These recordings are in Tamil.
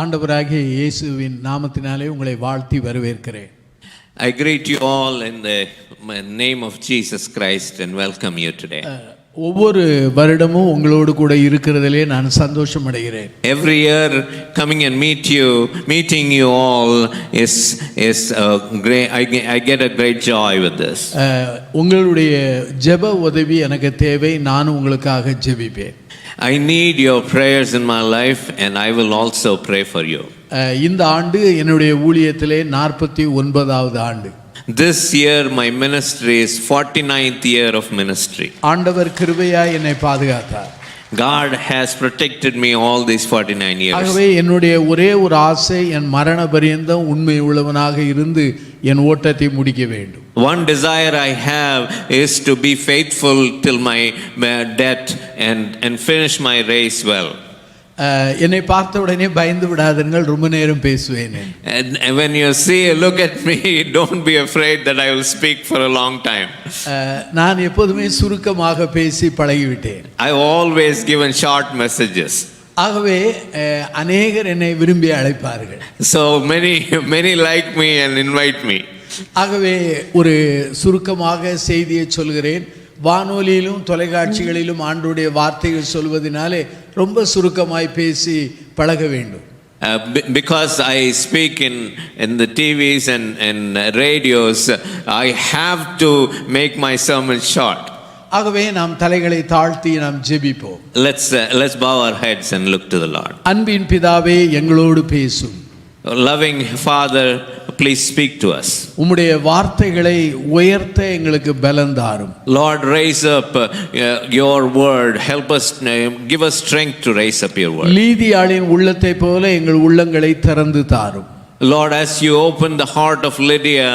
ஆண்டவராகிய இயேசுவின் நாமத்தினாலே உங்களை வாழ்த்தி வரவேற்கிறேன். I greet you all in the name of Jesus Christ and welcome you today. ஒவ்வொரு வருடமும் உங்களோடு கூட இருக்கிறதிலே நான் சந்தோஷம் அடைகிறேன். Every year coming and meeting you all is great. I get a great joy with this. உங்களுடைய ஜெப உதவி எனக்கு தேவை. நான் உங்களுக்காக ஜெபிப்பேன். I need your prayers in my life and I will also pray for you. இந்த ஆண்டு என்னுடைய ஊழியத்திலே 49வது ஆண்டு. This year my ministry is 49th year of ministry. ஆண்டவர் கிருபையாய் என்னை பாதுகாத்தார். God has protected me all these 49 years. ஆகவே என்னுடைய ஒரே ஒரு ஆசை என் மரண பரியந்தம் உண்மை உள்ளவனாக இருந்து என் ஓட்டத்தை முடிக்க வேண்டும். One desire I have is to be faithful till my death and finish my race well. என்னை பார்த்த உடனே பயந்து விடாதீர்கள், ரொம்ப நேரம் பேசுவேன். And when you look at me, don't be afraid that I will speak for a long time. நான் எப்போதுமே சுருக்கமாக பேசி பழகிவிட்டேன். I always given short messages. ஆகவே அநேகர் என்னை விரும்பி அழைப்பார்கள். So many like me and invite me. ஆகவே ஒரு சுருக்கமாக செய்தியை சொல்கிறேன். வானொலியிலும் தொலைக்காட்சிகளிலும் ஆண்டவருடைய வார்த்தைகள் சொல்வதனாலே ரொம்ப சுருக்கமாய் பேசி பழக வேண்டும். Because I speak in the TVs and radios, I have to make my sermon short. ஆகவே நாம் தலைகளை தாழ்த்தி நாம் ஜெபிப்போம். Let's bow our heads and look to the Lord. அன்பின் பிதாவே, எங்களோடு பேசும். Loving Father, please speak to us. உம்முடைய வார்த்தைகளை உயர்த்த எங்களுக்கு பலம் தாரும். Lord, raise up your word. Help us, give us strength to raise up your word. லீதியாளின் உள்ளத்தை போல எங்கள் உள்ளங்களை திறந்து தாரும். Lord, as you open the heart of Lydia,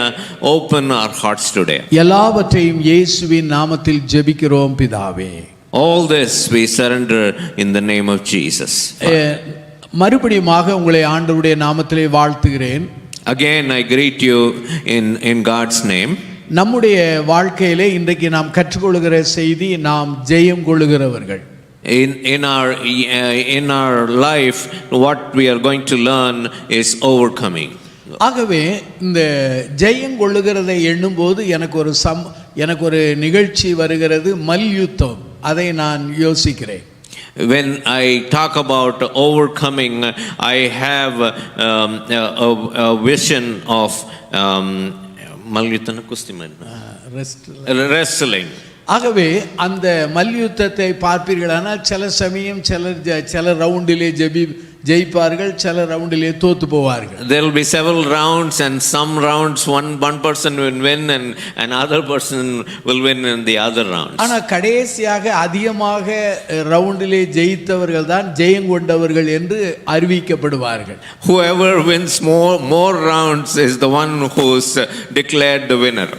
open our hearts today. எல்லாவற்றையும் இயேசுவின் நாமத்தில் ஜெபிக்கிறோம் பிதாவே. All this we surrender in the name of Jesus. மறுபடியுமாக உங்களை ஆண்டவருடைய நாமத்திலே வாழ்த்துகிறேன். Again I greet you in God's name. நம்முடைய வாழ்க்கையிலே இன்றைக்கு நாம் கற்றுக்கொள்கிற செய்தி, நாம் ஜெயம் கொள்ளுகிறவர்கள். In our life what we are going to learn is overcoming. ஆகவே இந்த ஜெயம் கொள்ளுகிறதை எண்ணும்போது எனக்கு ஒரு நிகழ்ச்சி வருகிறது, மல்யுத்தம். அதை நான் யோசிக்கிறேன். When I talk about overcoming, I have a vision of wrestling. ஆகவே அந்த மல்யுத்தத்தை பார்ப்பீர்களானால் சில சமயம் சில ரவுண்டிலே ஜெயிப்பார்கள், சில ரவுண்டிலே தோத்து போவார்கள். There will be several rounds and some rounds one person will win and another person will win in the other rounds. ஆனா கடைசியாக அதிகமாக ரவுண்டிலே ஜெயித்தவர்கள் தான் ஜெயம் கொண்டவர்கள் என்று அறிவிக்கப்படுவார்கள். Whoever wins more rounds is the one who's declared the winner.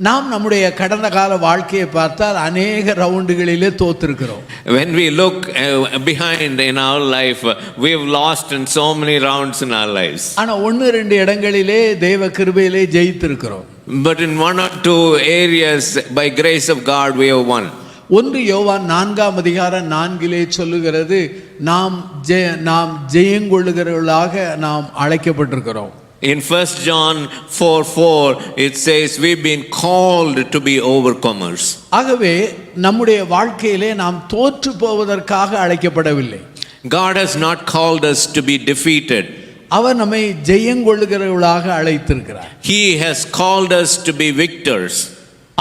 நாம் நம்முடைய கடந்த கால வாழ்க்கையை பார்த்தால் அநேக ரவுண்டுகளிலே தோத்திருக்கிறோம். When we look behind in our life, we have lost in so many rounds in our lives. ஆனா 1-2 இடங்களிலே தேவ கிருபையிலே ஜெயித்திருக்கிறோம். But in 1 or 2 areas by grace of God we have won. 1 யோவான் 4ஆம் அதிகாரம் 4 சொல்லுகிறது, நாம் ஜெயங்கொள்ளுகிறவர்களாக நாம் அழைக்கப்பட்டிருக்கிறோம். In 1 John 4:4 it says we've been called to be overcomers. ஆகவே நம்முடைய வாழ்க்கையிலே நாம் தோற்று போவதற்காக அழைக்கப்படவில்லை. God has not called us to be defeated. அவர் நம்மை ஜெயங்கொள்ளுகிறவர்களாக அழைத்திருக்கிறார். He has called us to be victors.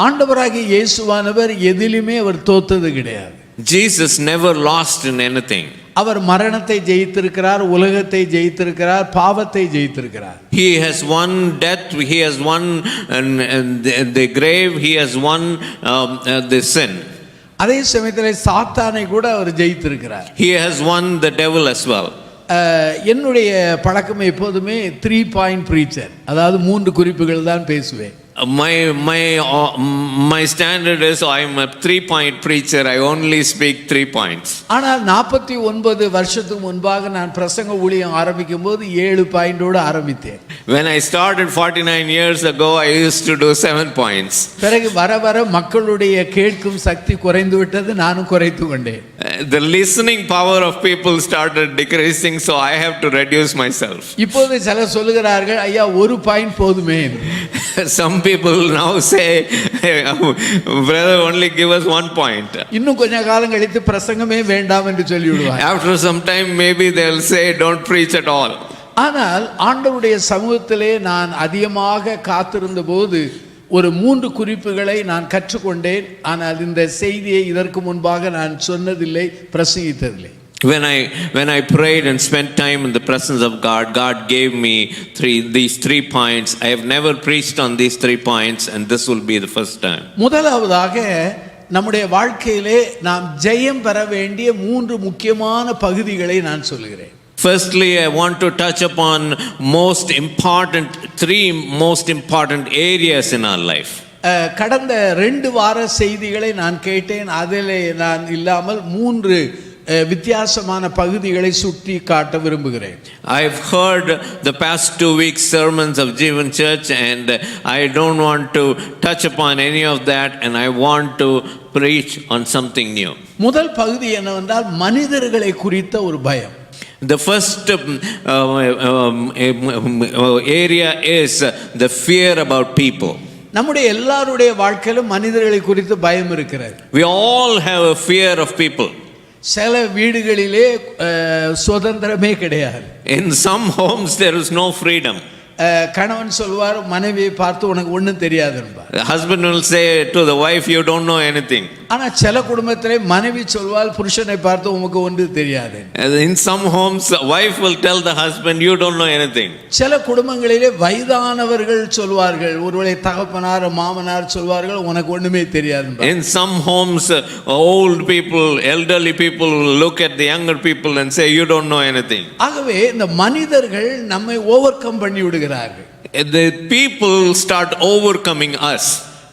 ஆண்டவராகிய இயேசுவானவர் எதிலுமே அவர் தோத்தது கிடையாது. Jesus never lost in anything. அவர் மரணத்தை ஜெயித்திருக்கிறார், உலகத்தை ஜெயித்திருக்கிறார், பாவத்தை ஜெயித்திருக்கிறார். He has won death, he has won the grave, he has won the sin. அதே சமயத்தில் சாத்தானை கூட அவர் ஜெயித்திருக்கிறார். He has won the devil as well. என்னுடைய பழக்கம் எப்போதுமே 3 பாயிண்ட் பிரீச்சர், அதாவது 3 குறிப்புகள் தான் பேசுவேன். My standard is I'm a 3-point preacher. I only speak 3 points. ஆனால் 49 வருஷத்துக்கு முன்பாக நான் பிரசங்க ஊழியம் ஆரம்பிக்கும் போது 7 பாயிண்டோடு ஆரம்பித்தேன். When I started 49 years ago, I used to do 7 points. பிறகு வர வர மக்களுடைய கேட்கும் சக்தி குறைந்து விட்டது, நானும் குறைத்து கொண்டேன். The listening power of people started decreasing, so I have to reduce myself. இப்போது சிலர் சொல்லுகிறார்கள், ஐயா ஒரு பாயிண்ட் போதுமே. Some people now say, brother, only give us 1 point. இன்னும் கொஞ்ச காலம் கழித்து பிரசங்கமே வேண்டாம் என்று சொல்லிவிடுவார். After some time, maybe they'll say, don't preach at all. ஆனால் ஆண்டவருடைய சமூகத்திலே நான் அதிகமாக காத்திருந்த போது ஒரு 3 குறிப்புகளை நான் கற்றுக்கொண்டேன். ஆனால் இந்த செய்தியை இதற்கு முன்பாக நான் சொன்னதில்லை, பிரசங்கித்ததில்லை. When I prayed and spent time in the presence of God, God gave me these 3 points. I have never preached on these 3 points, and this will be the first time. முதலாவதாக நம்முடைய வாழ்க்கையிலே நாம் ஜெயம் பெற வேண்டிய 3 முக்கியமான பகுதிகளை நான் சொல்லுகிறேன். Firstly, I want to touch upon 3 most important areas in our life. கடந்த 2 வார செய்திகளை நான் கேட்டேன். அதிலே நான் இல்லாமல் 3 வித்தியாசமான பகுதிகளை சுட்டி காட்ட விரும்புகிறேன். I've heard the past 2 weeks sermons of Jeevan Church, and I don't want to touch upon any of that, and I want to preach on something new. முதல் பகுதி என்னவென்றால் மனிதர்களை குறித்த ஒரு பயம். The first area is the fear about people. நம்முடைய எல்லாருடைய வாழ்க்கையிலும் மனிதர்களை குறித்து பயம் இருக்கிறது. We all have a fear of people. சில வீடுகளிலே சுதந்திரமே கிடையாது. In some homes there is no freedom. கணவன் சொல்வார், மனைவியை பார்த்து உனக்கு ஒன்றும் தெரியாது என்பார். The husband will say to the wife, you don't know anything. ஆனா சில குடும்பத்திலே மனைவி சொல்வாள், புருஷனை பார்த்து உனக்கு ஒன்றும் தெரியாது. In some homes wife will tell the husband, you don't know anything. சில குடும்பங்களிலே வயதானவர்கள் சொல்வார்கள், ஒருவேளை தகப்பனார் மாமனார் சொல்வார்கள், உனக்கு ஒண்ணுமே தெரியாது. In some homes old people, elderly people will look at the younger people and say, you don't know anything. ஆகவே இந்த மனிதர்கள் நம்மை ஓவர் கம் பண்ணி விடுகிறார்கள். The people start overcoming us.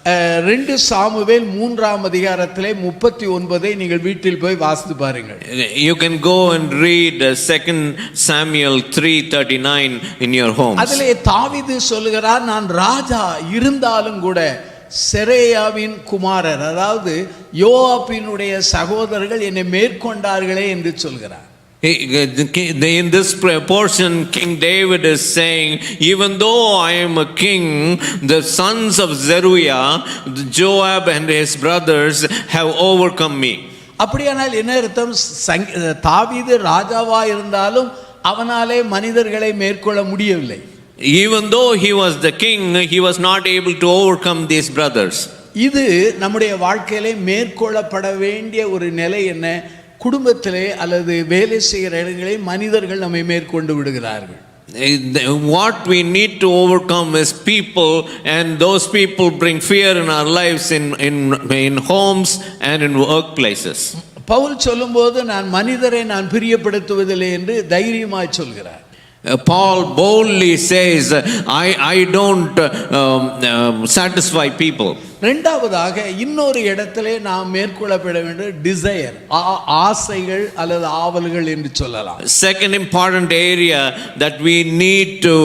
2 Samuel 3ஆம் அதிகாரத்திலே 39 நீங்கள் வீட்டில் போய் வாசித்து பாருங்கள். You can go and read 2 Samuel 3:39 in your homes. அதிலே தாவீது சொல்லுகிறார், நான் ராஜா இருந்தாலும் கூட செரேயாவின் குமாரர், அதாவது யோவாபினுடைய சகோதரர்கள் என்னை மேற்கொண்டார்களே என்று சொல்கிறார். In this portion, King David is saying, even though I am a king, the sons of Zeruiah, Joab and his brothers have overcome me. அப்படியானால் என்ன அர்த்தம்? தாவீது ராஜாவா இருந்தாலும் அவனாலே மனிதர்களை மேற்கொள்ள முடியவில்லை. Even though he was the king, he was not able to overcome these brothers. இது நம்முடைய வாழ்க்கையிலே மேற்கொள்ளப்பட வேண்டிய ஒரு நிலை. என்ன? குடும்பத்திலே அல்லது வேலை செய்கிற இடங்களே மனிதர்கள் நம்மை மேற்கொண்டு விடுகிறார்கள். What we need to overcome is people, and those people bring fear in our lives in homes and in workplaces. Pavul சொல்லும்போது நான் மனிதரை நான் பிரியப்படுத்துவதில்லை என்று தைரியமாய் சொல்கிறார். Paul boldly says, I don't satisfy people. இரண்டாவதாக இன்னொரு இடத்திலே நாம் மேற்கொள்ளப்பட வேண்டிய டிசையர், ஆசைகள் அல்லது ஆவல்கள் என்று சொல்லலாம். Second important area that we need to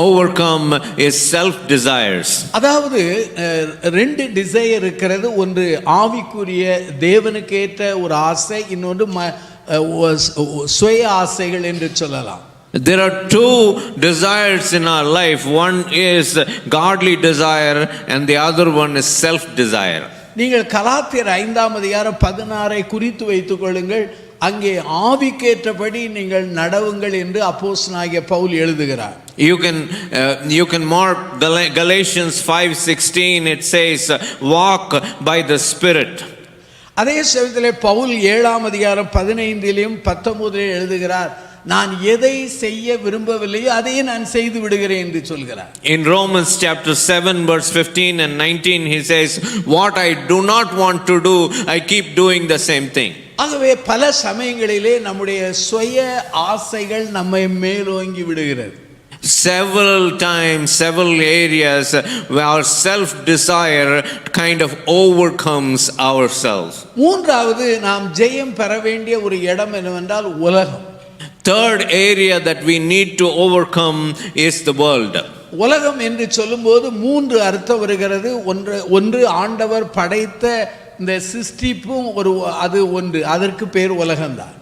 overcome is self desires. அதாவது 2 டிசையர் இருக்கிறது. ஒன்று ஆவிக்குரிய தேவனுக்கேற்ற ஒரு ஆசை, இன்னொன்று சுய ஆசைகள் என்று சொல்லலாம். There are 2 desires in our life. One is godly desire and the other one is self desire. நீங்கள் கலாத்தியர் 5ஆம் அதிகாரம் 16 குறித்து வைத்துக் கொள்ளுங்கள். அங்கே ஆவிக்கேற்றபடி நீங்கள் நடவுங்கள் என்று அப்போஸ்தலனாகிய பவுல் எழுதுகிறார். You can mark Galatians 5:16. It says, walk by the Spirit. அதே சமயத்திலே பவுல் 7ஆம் அதிகாரம் 15லும் 19லும் எழுதுகிறார், நான் எதை செய்ய விரும்பவில்லையோ அதையே நான் செய்து விடுகிறேன் என்று சொல்கிறார். In Romans chapter 7 verse 15 and 19 he says, what I do not want to do, I keep doing the same thing. ஆகவே பல சமயங்களிலே நம்முடைய சுய ஆசைகள் நம்மை மேலோங்கி விடுகிறது. several times, several areas where our self-desire kind of overcomes ourselves. மூன்றாவது நாம் ஜெயம் பெற வேண்டிய ஒரு இடம் என்னவென்றால் உலகம். Third area that we need to overcome is the world. உலகம் என்று சொல்லும்போது மூன்று அர்த்தம் வருகிறது. ஒன்று ஆண்டவர் படைத்த இந்த சிருஷ்டிப்பும் அது ஒன்று, அதற்கு பேர் உலகம்தான்.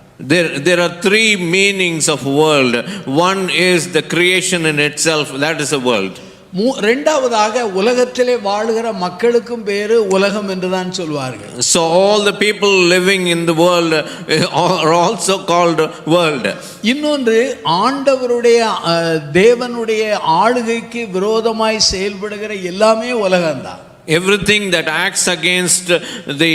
There are three meanings of world. One is the creation in itself, that is a world. இரண்டாவதாக உலகத்திலே வாழுகிற மக்களுக்கும் பேரு உலகம் என்றுதான் சொல்வார்கள். So all the people living in the world are also called world. இன்னொன்று ஆண்டவருடைய தேவனுடைய ஆளுகைக்கு விரோதமாய் செயல்படுகிற எல்லாமே உலகம்தான். Everything that acts against the